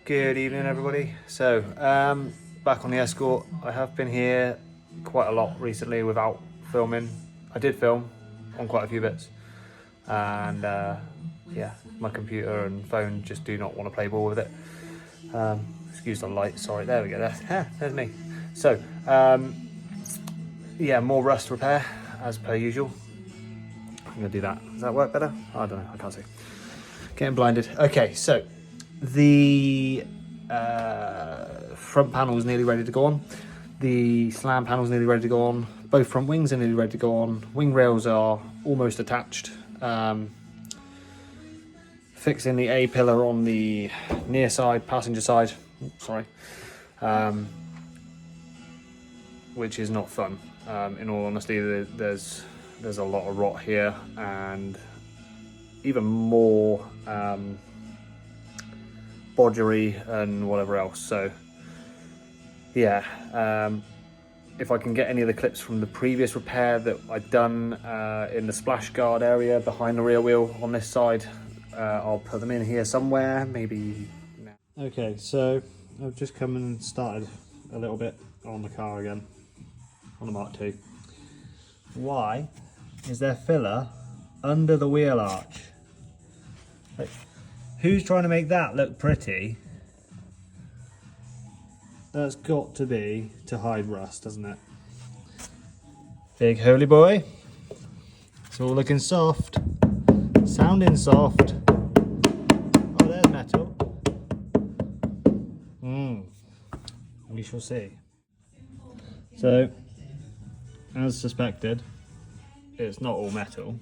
Good evening, everybody. So, back on the Escort. I have been here quite a lot recently without filming. I did film on quite a few bits, and yeah, my computer and phone just do not want to play ball with it. Excuse the light. Sorry, there we go. There's me. So, yeah, more rust repair as per usual. I'm gonna do that. Does that work better? I don't know. I can't see. Getting blinded. Okay, so the front panel is nearly ready to go on. The slam panel is nearly ready to go on. Both front wings are nearly ready to go on. Wing rails are almost attached. Fixing the A pillar on the near side, passenger side. Sorry, which is not fun. In all honesty, there's a lot of rot here, and even more bodgery and whatever else. So yeah, if I can get any of the clips from the previous repair that I'd done in the splash guard area behind the rear wheel on this side, I'll put them in here somewhere, maybe now. Okay, so I've just come and started a little bit on the car again, on the Mark II. Why is there filler under the wheel arch? Like, who's trying to make that look pretty? That's got to be to hide rust, doesn't it? Big holy boy. It's all looking soft. Sounding soft. Oh, there's metal. We shall see. So, as suspected, it's not all metal.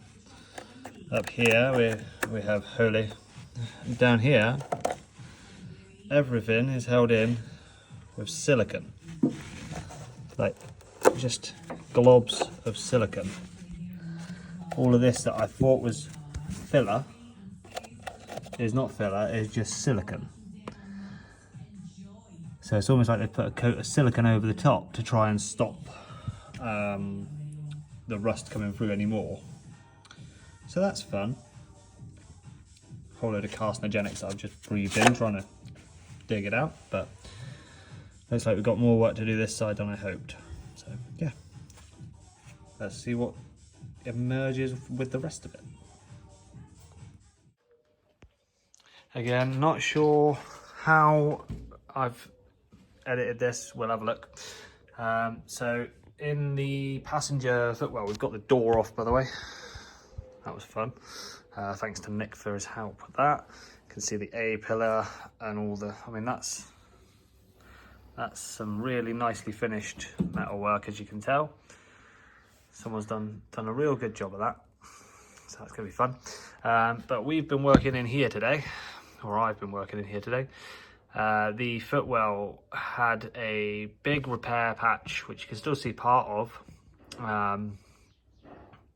Up here we have holy. Down here, everything is held in with silicone, like just globs of silicone. All of this that I thought was filler is not filler, it's just silicone. So it's almost like they put a coat of silicone over the top to try and stop the rust coming through anymore. So that's fun. Whole load of carcinogenics that I've just breathed in trying to dig it out, but looks like we've got more work to do this side than I hoped. So yeah, let's see what emerges with the rest of it. Again, not sure how I've edited this. We'll have a look. So in the passenger footwell, we've got the door off, by the way. That was fun. Thanks to Nick for his help with that. You can see the A pillar and all the, I mean, that's some really nicely finished metal work, as you can tell. Someone's done a real good job of that. So that's gonna be fun. But we've been working in here today, or I've been working in here today. The footwell had a big repair patch, which you can still see part of,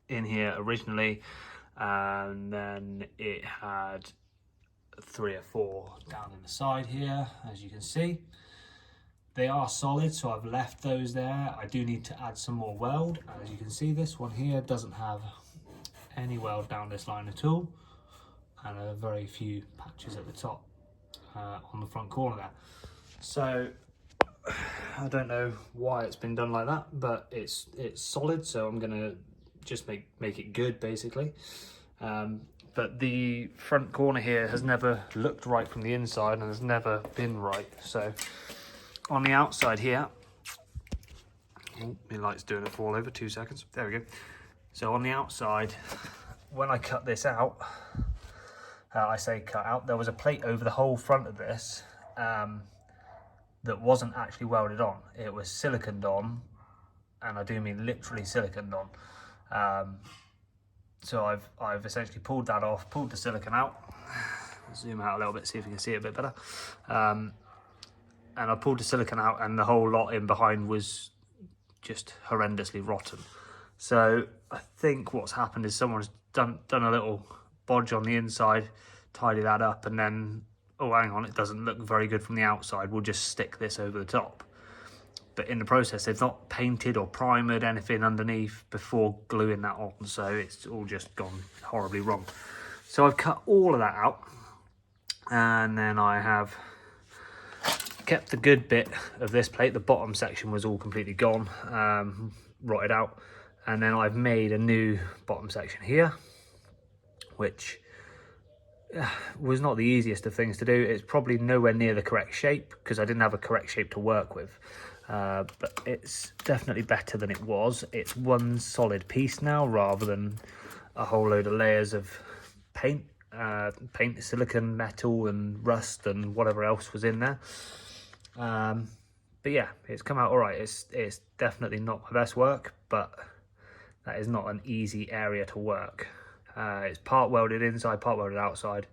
in here originally, and then it had 3 or 4 down in the side here, as you can see. They are solid, so I've left those there. I do need to add some more weld. As you can see, this one here doesn't have any weld down this line at all, and a very few patches at the top on the front corner there. So I don't know why it's been done like that, but it's solid, so I'm gonna just make it good, basically. But the front corner here has never looked right from the inside and has never been right. So on the outside here, oh, my light's doing a fall over, 2 seconds. There we go. So on the outside, when I cut this out, I say cut out, there was a plate over the whole front of this that wasn't actually welded on. It was siliconed on, and I do mean literally siliconed on. So I've essentially pulled that off, pulled the silicone out. Zoom out a little bit, see if you can see it a bit better. And I pulled the silicone out, and the whole lot in behind was just horrendously rotten. So I think what's happened is someone's done a little bodge on the inside, tidy that up, and then, oh, hang on, it doesn't look very good from the outside, we'll just stick this over the top. But in the process, they've not painted or primered anything underneath before gluing that on, so it's all just gone horribly wrong. So I've cut all of that out, and then I have kept the good bit of this plate. The bottom section was all completely gone, rotted out, and then I've made a new bottom section here, which was not the easiest of things to do. It's probably nowhere near the correct shape because I didn't have a correct shape to work with, but it's definitely better than it was. It's one solid piece now rather than a whole load of layers of paint, silicon, metal and rust and whatever else was in there. But yeah, it's come out all right. It's definitely not my best work, but that is not an easy area to work. It's part welded inside, part welded outside.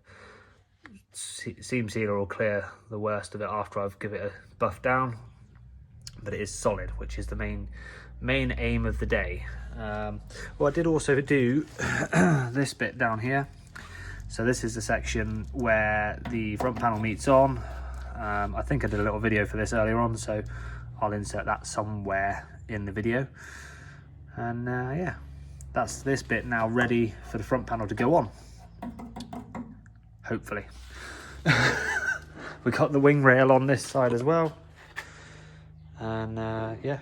Seam sealer will clear the worst of it after I've given it a buff down, but it is solid, which is the main aim of the day. Well, I did also do this bit down here. So this is the section where the front panel meets on. I think I did a little video for this earlier on, so I'll insert that somewhere in the video. And yeah, that's this bit now ready for the front panel to go on, hopefully. We got the wing rail on this side as well, and yeah,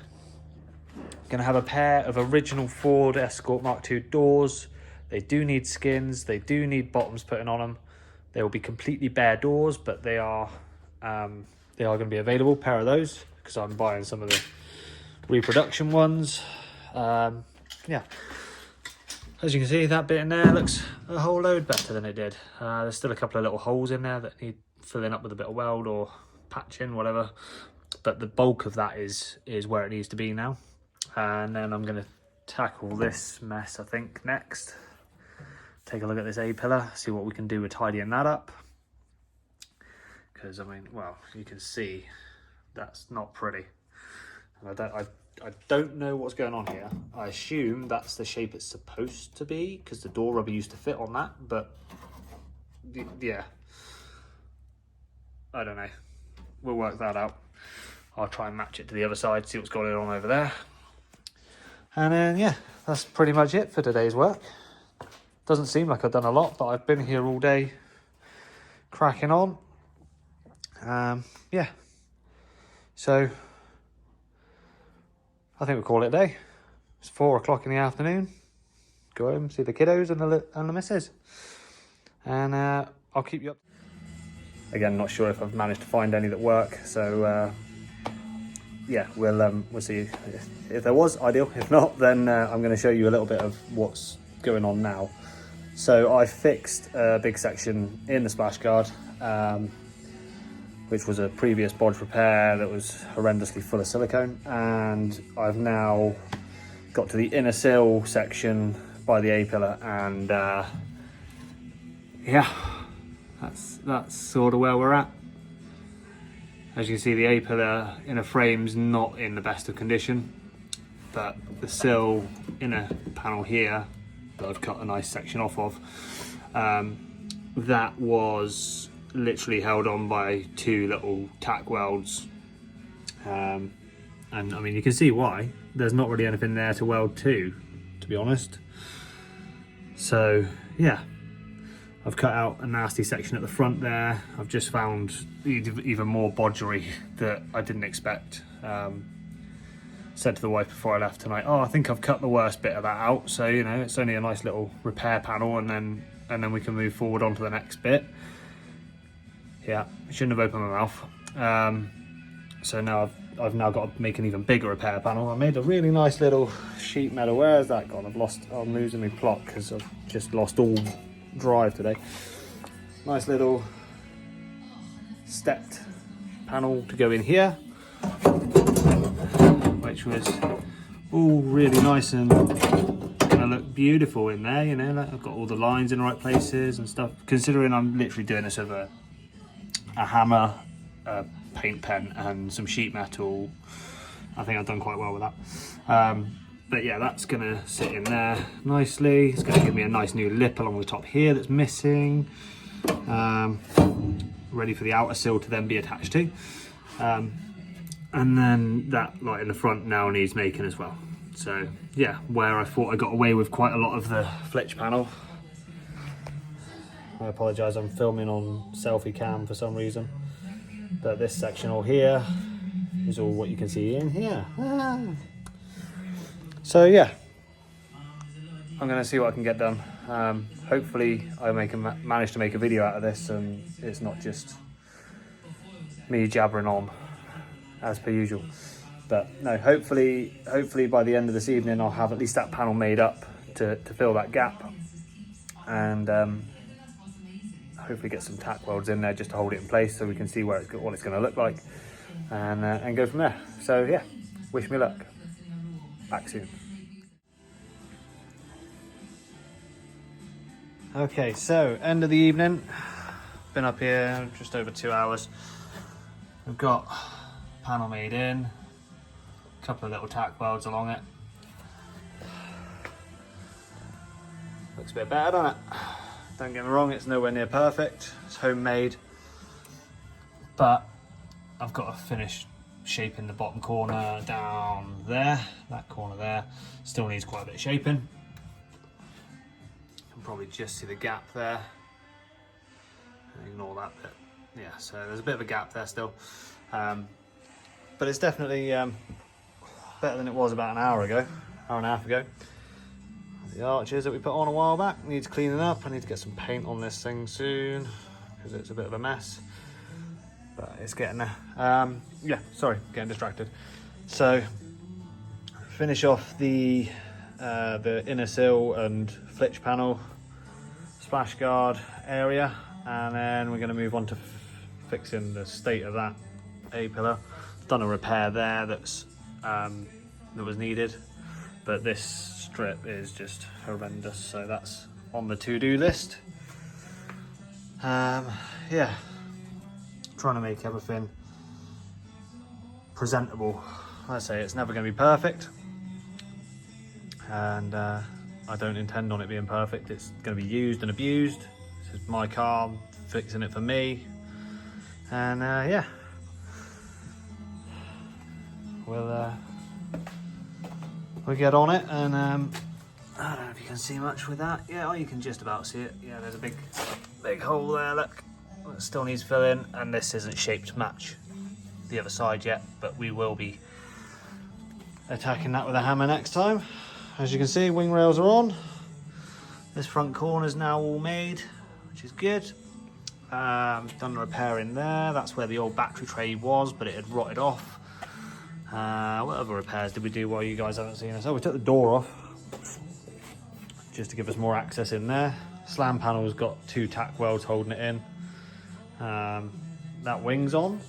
gonna have a pair of original Ford Escort Mark II doors. They do need skins, they do need bottoms putting on them. They will be completely bare doors, but they are going to be available, pair of those, because I'm buying some of the reproduction ones. Yeah, as you can see, that bit in there looks a whole load better than it did. There's still a couple of little holes in there that need filling up with a bit of weld or patching, whatever, but the bulk of that is where it needs to be now. And then I'm going to tackle this mess, I think, next. Take a look at this A-pillar, see what we can do with tidying that up. Because, I mean, well, you can see that's not pretty. And I don't know what's going on here. I assume that's the shape it's supposed to be, because the door rubber used to fit on that, but yeah, I don't know. We'll work that out. I'll try and match it to the other side, see what's going on over there. And then, yeah, that's pretty much it for today's work. Doesn't seem like I've done a lot, but I've been here all day cracking on. Yeah, so I think we'll call it a day. It's 4 o'clock in the afternoon. Go home, see the kiddos and the missus, and I'll keep you up. Again, not sure if I've managed to find any that work, so yeah, we'll see. If there was, ideal. If not, then I'm going to show you a little bit of what's going on now. So I fixed a big section in the splash guard, which was a previous bodge repair that was horrendously full of silicone, and I've now got to the inner sill section by the A-pillar, and yeah, that's sort of where we're at. As you can see, the A-pillar inner frame's not in the best of condition, but the sill inner panel here that I've cut a nice section off of, that was literally held on by 2 little tack welds, and I mean, you can see why. There's not really anything there to weld to be honest. So yeah, I've cut out a nasty section at the front there. I've just found even more bodgery that I didn't expect. Said to the wife before I left tonight, oh, I think I've cut the worst bit of that out, so you know, it's only a nice little repair panel, and then we can move forward on to the next bit. Yeah, I shouldn't have opened my mouth. So now I've now got to make an even bigger repair panel. I made a really nice little sheet metal. Where's that gone? I'm losing my plot because I've just lost all drive today. Nice little stepped panel to go in here, which was all really nice and gonna look beautiful in there, you know, like I've got all the lines in the right places and stuff. Considering I'm literally doing this with a hammer, a paint pen and some sheet metal, I think I've done quite well with that. But yeah, that's gonna sit in there nicely. It's gonna give me a nice new lip along the top here that's missing. Ready for the outer sill to then be attached to. And then that light in the front now needs making as well. So yeah, where I thought I got away with quite a lot of the flitch panel. I apologise, I'm filming on selfie cam for some reason. But this section all here is all what you can see in here. So yeah, I'm going to see what I can get done. Hopefully I manage to make a video out of this and it's not just me jabbering on as per usual. But no, hopefully by the end of this evening I'll have at least that panel made up to fill that gap, and hopefully get some tack welds in there just to hold it in place so we can see what it's going to look like, and go from there. So yeah, wish me luck. Back soon. Okay, so end of the evening. Been up here just over 2 hours. We've got panel made in, a couple of little tack welds along it. Looks a bit better, doesn't it? Don't get me wrong, it's nowhere near perfect. It's homemade, but I've got to finish shaping the bottom corner down there. That corner there still needs quite a bit of shaping. You can probably just see the gap there. Ignore that bit. Yeah, so there's a bit of a gap there still, but it's definitely better than it was about an hour and a half ago. The arches that we put on a while back needs cleaning up. I need to get some paint on this thing soon because it's a bit of a mess, but it's getting there. Yeah, sorry, getting distracted. So finish off the inner sill and flitch panel, splash guard area, and then we're going to move on to fixing the state of that A-pillar. Done a repair there that was needed, but this strip is just horrendous, so that's on the to-do list. Yeah, trying to make everything presentable. Let's say it's never going to be perfect, and I don't intend on it being perfect. It's going to be used and abused. This is my car, I'm fixing it for me, and yeah, we'll get on it. And I don't know if you can see much with that. Yeah, oh, you can just about see it. Yeah, there's a big hole there, look. It still needs filling, and this isn't shaped to match the other side yet, but we will be attacking that with a hammer next time. As you can see, wing rails are on. This front corner is now all made, which is good. Done a repair in there. That's where the old battery tray was, but it had rotted off. What other repairs did we do while you guys haven't seen us? Oh, we took the door off just to give us more access in there. Slam panel's got 2 tack welds holding it in. That wing's on,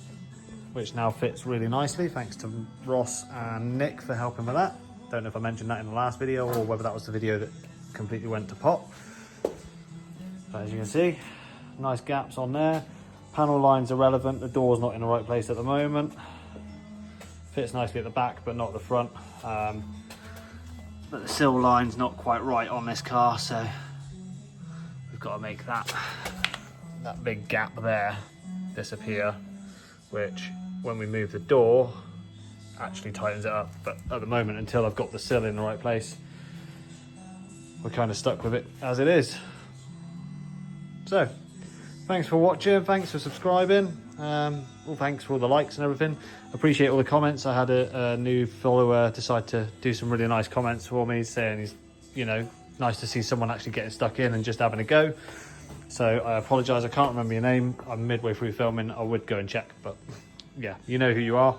which now fits really nicely, thanks to Ross and Nick for helping with that. Don't know if I mentioned that in the last video or whether that was the video that completely went to pot. But as you can see, nice gaps on there. Panel lines are relevant. The door's not in the right place at the moment. Fits nicely at the back, but not at the front. But the sill line's not quite right on this car, so we've got to make that big gap there disappear, which when we move the door actually tightens it up. But at the moment, until I've got the sill in the right place, we're kind of stuck with it as it is. So thanks for watching, thanks for subscribing. Well, thanks for all the likes and everything. Appreciate all the comments. I had a new follower decide to do some really nice comments for me, saying he's, you know, nice to see someone actually getting stuck in and just having a go. So I apologise, I can't remember your name. I'm midway through filming. I would go and check, but yeah, you know who you are.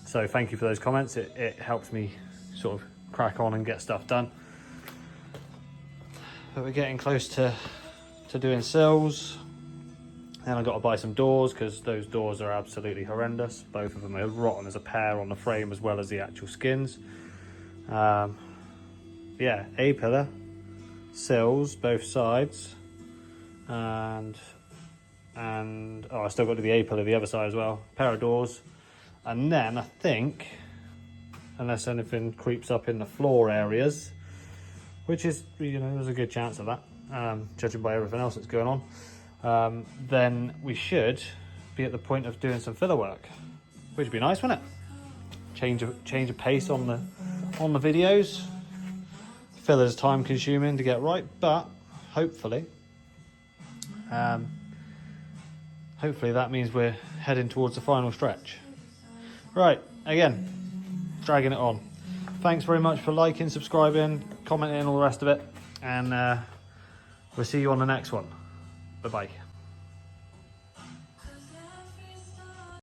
So thank you for those comments. It helps me sort of crack on and get stuff done. But we're getting close to doing sills. And I've got to buy some doors because those doors are absolutely horrendous. Both of them are rotten as a pair on the frame as well as the actual skins. Yeah, A-pillar, sills, both sides, and oh, I still got to do the A-pillar the other side as well. Pair of doors, and then I think, unless anything creeps up in the floor areas, which is, you know, there's a good chance of that, judging by everything else that's going on. Then we should be at the point of doing some filler work, which would be nice, wouldn't it? Change of pace on the videos. Filler's time consuming to get right, but hopefully hopefully that means we're heading towards the final stretch. Right, again, dragging it on. Thanks very much for liking, subscribing, commenting, all the rest of it. And we'll see you on the next one. Bye-bye.